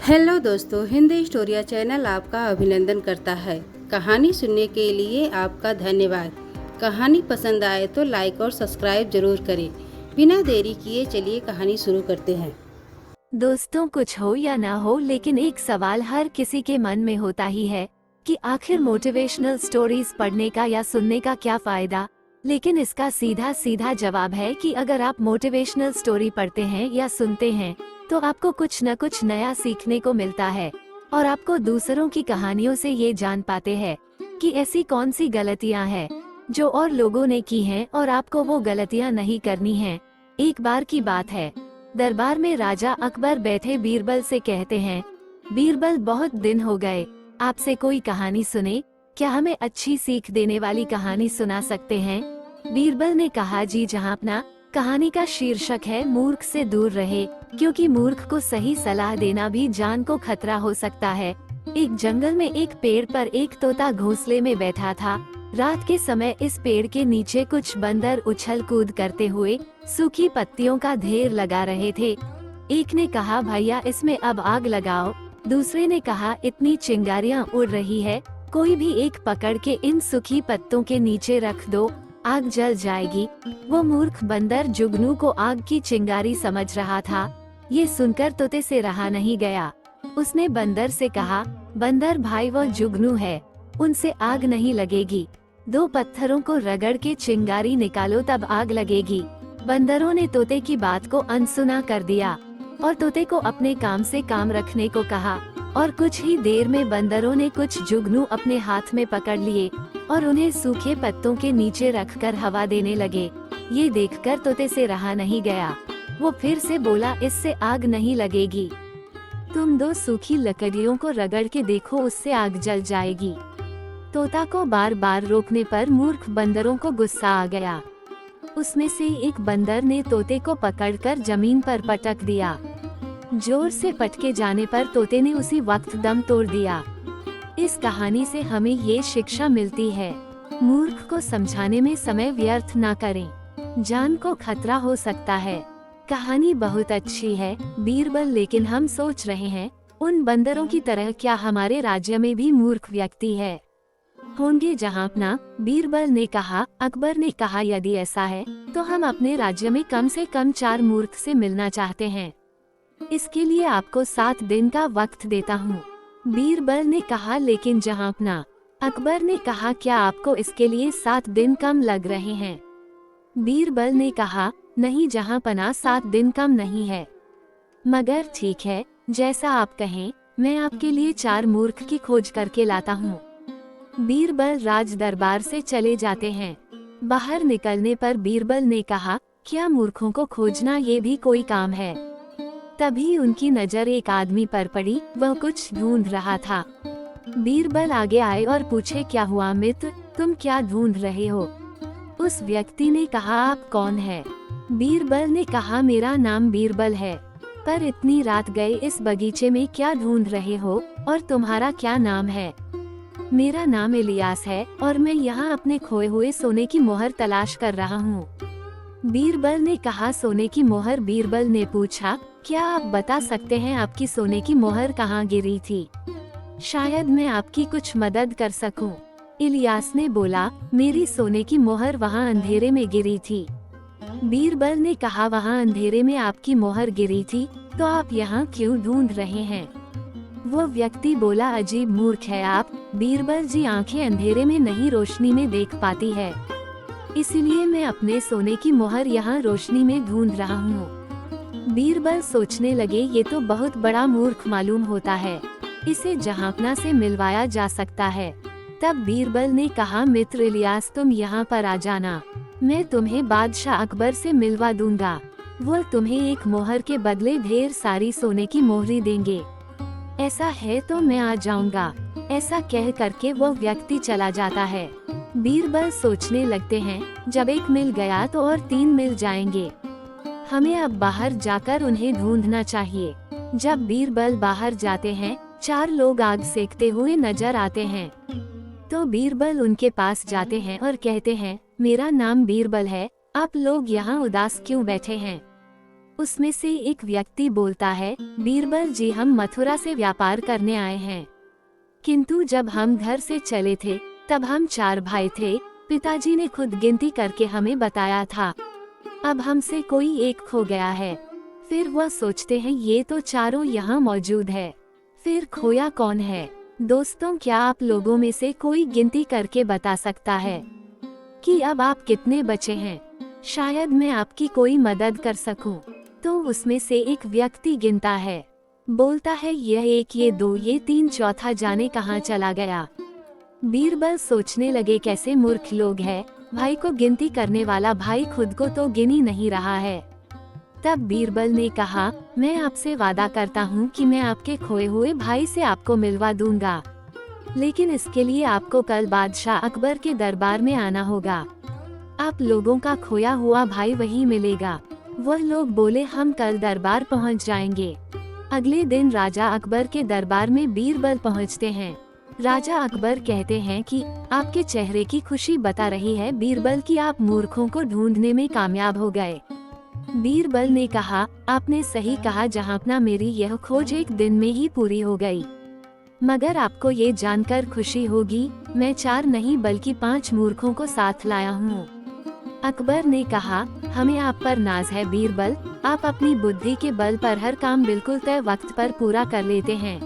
Hello दोस्तों, Hindi स्टोरिया channel आपका अभिनंदन करता है। कहानी सुनने के लिए आपका धन्यवाद। कहानी पसंद आए तो लाइक और सब्सक्राइब जरूर करें। बिना देरी किए चलिए कहानी शुरू करते हैं। दोस्तों, कुछ हो या ना हो, लेकिन एक सवाल हर किसी के मन में होता ही है कि आखिर मोटिवेशनल स्टोरीज पढ़ने का या सुनने का क्या फायदा। लेकिन इसका सीधा सीधा जवाब है कि अगर आप मोटिवेशनल स्टोरी पढ़ते हैं या सुनते हैं तो आपको कुछ न कुछ नया सीखने को मिलता है और आपको दूसरों की कहानियों से ये जान पाते हैं कि ऐसी कौन सी गलतियां हैं जो और लोगों ने की हैं और आपको वो गलतियां नहीं करनी हैं। एक बार की बात है, दरबार में राजा अकबर बैठे बीरबल से कहते हैं, बीरबल, बहुत दिन हो गए, आपसे कोई कहानी सुने, क्या हमें अच्छी सीख देने वाली कहानी सुना सकते हैं। बीरबल ने कहा, जी जहाँपना। कहानी का शीर्षक है मूर्ख से दूर रहे, क्योंकि मूर्ख को सही सलाह देना भी जान को खतरा हो सकता है। एक जंगल में एक पेड़ पर एक तोता घोंसले में बैठा था। रात के समय इस पेड़ के नीचे कुछ बंदर उछल कूद करते हुए सूखी पत्तियों का ढेर लगा रहे थे। एक ने कहा, भैया इसमें अब आग लगाओ। दूसरे ने कहा, इतनी चिंगारियां उड़ रही है, कोई भी एक पकड़ के इन सूखी पत्तों के नीचे रख दो, आग जल जाएगी। वो मूर्ख बंदर जुगनू को आग की चिंगारी समझ रहा था। ये सुनकर तोते से रहा नहीं गया। उसने बंदर से कहा, बंदर भाई, वो जुगनू है, उनसे आग नहीं लगेगी। 2 पत्थरों को रगड़ के चिंगारी निकालो, तब आग लगेगी। बंदरों ने तोते की बात को अनसुना कर दिया और तोते को अपने काम से काम रखने को कहा। और कुछ ही देर में बंदरों ने कुछ जुगनू अपने हाथ में पकड़ लिए और उन्हें सूखे पत्तों के नीचे रखकर हवा देने लगे। ये देखकर तोते से रहा नहीं गया। वो फिर से बोला, इससे आग नहीं लगेगी, तुम 2 सूखी लकड़ियों को रगड़ के देखो, उससे आग जल जाएगी। तोता को बार बार रोकने पर मूर्ख बंदरों को गुस्सा आ गया। उसमें से एक बंदर ने तोते को पकड़कर जमीन पर पटक दिया। जोर से पटके जाने पर तोते ने उसी वक्त दम तोड़ दिया। इस कहानी से हमें ये शिक्षा मिलती है, मूर्ख को समझाने में समय व्यर्थ ना करें, जान को खतरा हो सकता है। कहानी बहुत अच्छी है बीरबल, लेकिन हम सोच रहे हैं उन बंदरों की तरह क्या हमारे राज्य में भी मूर्ख व्यक्ति है होंगे जहाँपना। बीरबल ने कहा। अकबर ने कहा, यदि ऐसा है तो हम अपने राज्य में कम से कम 4 मूर्ख से मिलना चाहते हैं। इसके लिए आपको 7 दिन का वक्त देता हूँ। बीरबल ने कहा, लेकिन जहाँपना। अकबर ने कहा, क्या आपको इसके लिए 7 दिन कम लग रहे हैं। बीरबल ने कहा, नहीं जहाँपना, 7 दिन कम नहीं है, मगर ठीक है, जैसा आप कहें, मैं आपके लिए 4 मूर्ख की खोज करके लाता हूँ। बीरबल राज दरबार से चले जाते हैं। बाहर निकलने पर बीरबल ने कहा, क्या मूर्खों को खोजना ये भी कोई काम है। तभी उनकी नजर एक आदमी पर पड़ी, वह कुछ ढूंढ रहा था। बीरबल आगे आए और पूछे, क्या हुआ मित्र, तुम क्या ढूंढ रहे हो। उस व्यक्ति ने कहा, आप कौन है। बीरबल ने कहा, मेरा नाम बीरबल है, पर इतनी रात गए इस बगीचे में क्या ढूंढ रहे हो, और तुम्हारा क्या नाम है। मेरा नाम इलियास है और मैं यहाँ अपने खोए हुए सोने की मोहर तलाश कर रहा हूँ। बीरबल ने कहा, सोने की मोहर। बीरबल ने पूछा, क्या आप बता सकते हैं आपकी सोने की मोहर कहाँ गिरी थी, शायद मैं आपकी कुछ मदद कर सकूं। इलियास ने बोला, मेरी सोने की मोहर वहाँ अंधेरे में गिरी थी। बीरबल ने कहा, वहाँ अंधेरे में आपकी मोहर गिरी थी, तो आप यहाँ क्यों ढूंढ रहे हैं। वो व्यक्ति बोला, अजीब मूर्ख है आप। बीरबल जी, आंखें अंधेरे में नहीं रोशनी में देख पाती है, इसलिए मैं अपने सोने की मोहर यहाँ रोशनी में ढूंढ रहा हूँ। बीरबल सोचने लगे, ये तो बहुत बड़ा मूर्ख मालूम होता है, इसे जहाँपना से मिलवाया जा सकता है। तब बीरबल ने कहा, मित्र इलियास, तुम यहाँ पर आ जाना, मैं तुम्हें बादशाह अकबर से मिलवा दूंगा। वो तुम्हें एक मोहर के बदले ढेर सारी सोने की मोहरी देंगे। ऐसा है तो मैं आ जाऊंगा। ऐसा कह करके वो व्यक्ति चला जाता है। बीरबल सोचने लगते हैं, जब एक मिल गया तो और 3 मिल जाएंगे, हमें अब बाहर जाकर उन्हें ढूंढना चाहिए। जब बीरबल बाहर जाते हैं, 4 लोग आग सेकते हुए नजर आते हैं। तो बीरबल उनके पास जाते हैं और कहते हैं, मेरा नाम बीरबल है, आप लोग यहाँ उदास क्यों बैठे हैं। उसमें से एक व्यक्ति बोलता है, बीरबल जी, हम मथुरा से व्यापार करने आए हैं, किंतु जब हम घर से चले थे तब हम 4 भाई थे। पिताजी ने खुद गिनती करके हमें बताया था। अब हमसे कोई एक खो गया है। फिर वह सोचते हैं ये तो चारों यहाँ मौजूद है, फिर खोया कौन है? दोस्तों, क्या आप लोगों में से कोई गिनती करके बता सकता है कि अब आप कितने बचे हैं? शायद मैं आपकी कोई मदद कर सकूं। तो उसमें से एक व्यक्ति गिनता है, बोलता है, यह 1, ये 2, ये 3, चौथा जाने कहाँ चला गया। बीरबल सोचने लगे, कैसे मूर्ख लोग हैं, भाई को गिनती करने वाला भाई खुद को तो गिन ही नहीं रहा है। तब बीरबल ने कहा, मैं आपसे वादा करता हूँ कि मैं आपके खोए हुए भाई से आपको मिलवा दूंगा, लेकिन इसके लिए आपको कल बादशाह अकबर के दरबार में आना होगा। आप लोगों का खोया हुआ भाई वहीं मिलेगा। वह लोग बोले, हम कल दरबार पहुँच जाएंगे। अगले दिन राजा अकबर के दरबार में बीरबल पहुँचते हैं। राजा अकबर कहते हैं कि आपके चेहरे की खुशी बता रही है बीरबल कि आप मूर्खों को ढूंढने में कामयाब हो गए। बीरबल ने कहा, आपने सही कहा जहांपना, मेरी यह खोज एक दिन में ही पूरी हो गई। मगर आपको ये जानकर खुशी होगी, मैं 4 नहीं बल्कि 5 मूर्खों को साथ लाया हूँ। अकबर ने कहा, हमें आप पर नाज है बीरबल, आप अपनी बुद्धि के बल पर हर काम बिल्कुल तय वक्त पर पूरा कर लेते हैं,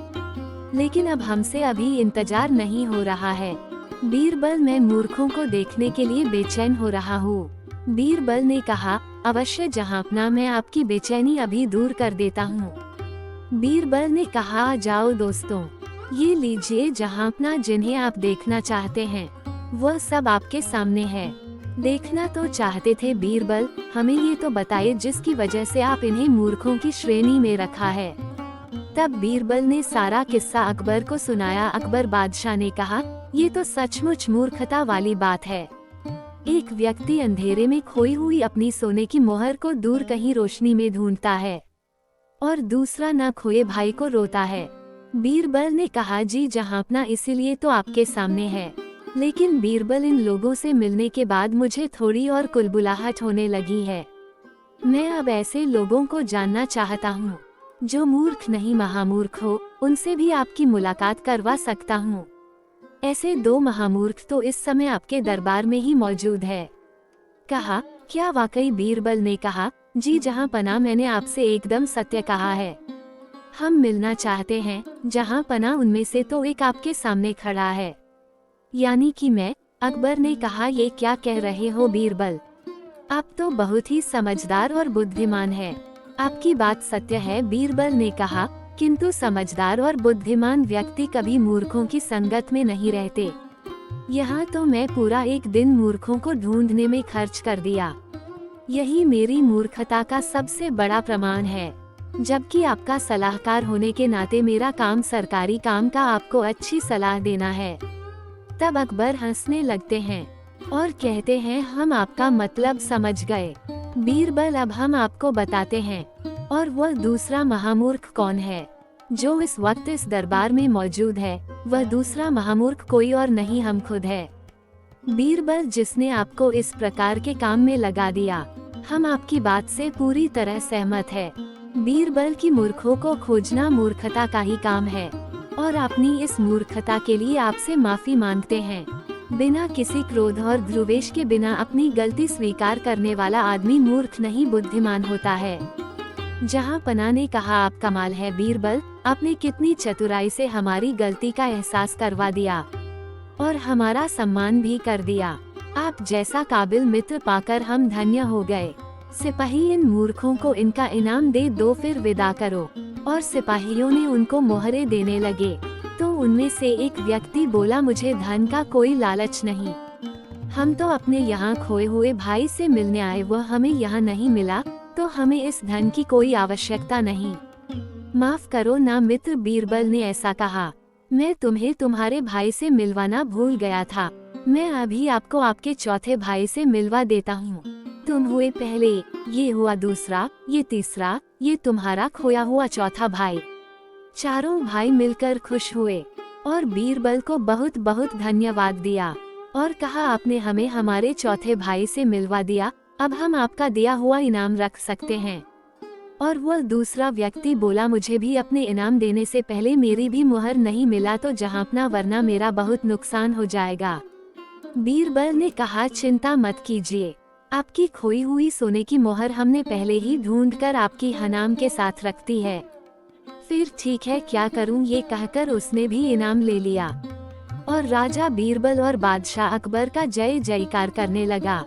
लेकिन अब हमसे अभी इंतजार नहीं हो रहा है। बीरबल, मैं मूर्खों को देखने के लिए बेचैन हो रहा हूँ। बीरबल ने कहा, अवश्य जहांपना, मैं आपकी बेचैनी अभी दूर कर देता हूँ। बीरबल ने कहा, आ जाओ दोस्तों, ये लीजिए जहांपना, जिन्हें आप देखना चाहते हैं वह सब आपके सामने है। देखना तो चाहते थे बीरबल, हमें ये तो बताइए जिसकी वजह से आप इन्हें मूर्खों की श्रेणी में रखा है। तब बीरबल ने सारा किस्सा अकबर को सुनाया। अकबर बादशाह ने कहा, ये तो सचमुच मूर्खता वाली बात है। एक व्यक्ति अंधेरे में खोई हुई अपनी सोने की मोहर को दूर कहीं रोशनी में ढूंढता है और दूसरा न खोए भाई को रोता है। बीरबल ने कहा, जी जहांपना, इसीलिए तो आपके सामने है। लेकिन बीरबल, इन लोगों से मिलने के बाद मुझे थोड़ी और कुलबुलाहट होने लगी है। मैं अब ऐसे लोगों को जानना चाहता हूँ जो मूर्ख नहीं महामूर्ख हो, उनसे भी आपकी मुलाकात करवा सकता हूँ। ऐसे 2 महामूर्ख तो इस समय आपके दरबार में ही मौजूद है। कहा, क्या वाकई? बीरबल ने कहा, जी जहांपना, मैंने आपसे एकदम सत्य कहा है। हम मिलना चाहते हैं जहांपना, उनमें से तो एक आपके सामने खड़ा है, यानी कि मैं। अकबर ने कहा, ये क्या कह रहे हो बीरबल, आप तो बहुत ही समझदार और बुद्धिमान हैं। आपकी बात सत्य है, बीरबल ने कहा, किंतु समझदार और बुद्धिमान व्यक्ति कभी मूर्खों की संगत में नहीं रहते। यहाँ तो मैं पूरा एक दिन मूर्खों को ढूंढने में खर्च कर दिया। यही मेरी मूर्खता का सबसे बड़ा प्रमाण है, जबकि आपका सलाहकार होने के नाते मेरा काम सरकारी काम का आपको अच्छी सलाह देना है। तब अकबर हंसने लगते हैं और कहते हैं, हम आपका मतलब समझ गए बीरबल, अब हम आपको बताते हैं। और वह दूसरा महामूर्ख कौन है जो इस वक्त इस दरबार में मौजूद है? वह दूसरा महामूर्ख कोई और नहीं, हम खुद है बीरबल, जिसने आपको इस प्रकार के काम में लगा दिया। हम आपकी बात से पूरी तरह सहमत है बीरबल की मूर्खों को खोजना मूर्खता का ही काम है, और अपनी इस मूर्खता के लिए आपसे माफी मांगते हैं। बिना किसी क्रोध और ध्रुवेश के बिना अपनी गलती स्वीकार करने वाला आदमी मूर्ख नहीं, बुद्धिमान होता है। जहांपना ने कहा, आप कमाल है बीरबल, आपने कितनी चतुराई से हमारी गलती का एहसास करवा दिया और हमारा सम्मान भी कर दिया। आप जैसा काबिल मित्र पाकर हम धन्य हो गए। सिपाही, इन मूर्खों को इनका इनाम दे दो, फिर विदा करो। और सिपाहियों ने उनको मोहरे देने लगे। तो उनमें से एक व्यक्ति बोला, मुझे धन का कोई लालच नहीं, हम तो अपने यहाँ खोए हुए भाई से मिलने आए, वह हमें यहाँ नहीं मिला, तो हमें इस धन की कोई आवश्यकता नहीं। माफ करो ना मित्र, बीरबल ने ऐसा कहा, मैं तुम्हें तुम्हारे भाई से मिलवाना भूल गया था। मैं अभी आपको आपके चौथे भाई से मिलवा देता हूँ। तुम हुए पहले, ये हुआ दूसरा, ये तीसरा, ये तुम्हारा खोया हुआ चौथा भाई। चारों भाई मिलकर खुश हुए और बीरबल को बहुत बहुत धन्यवाद दिया और कहा, आपने हमें हमारे चौथे भाई से मिलवा दिया, अब हम आपका दिया हुआ इनाम रख सकते हैं। और वह दूसरा व्यक्ति बोला, मुझे भी अपने इनाम देने से पहले मेरी भी मुहर नहीं मिला तो जहाँपना, वरना मेरा बहुत नुकसान हो जाएगा। बीरबल ने कहा, चिंता मत कीजिए, आपकी खोई हुई सोने की मोहर हमने पहले ही ढूंढकर आपकी हनाम के साथ रख दी है। फिर ठीक है, क्या करूं, ये कहकर उसने भी इनाम ले लिया और राजा बीरबल और बादशाह अकबर का जय जयकार करने लगा।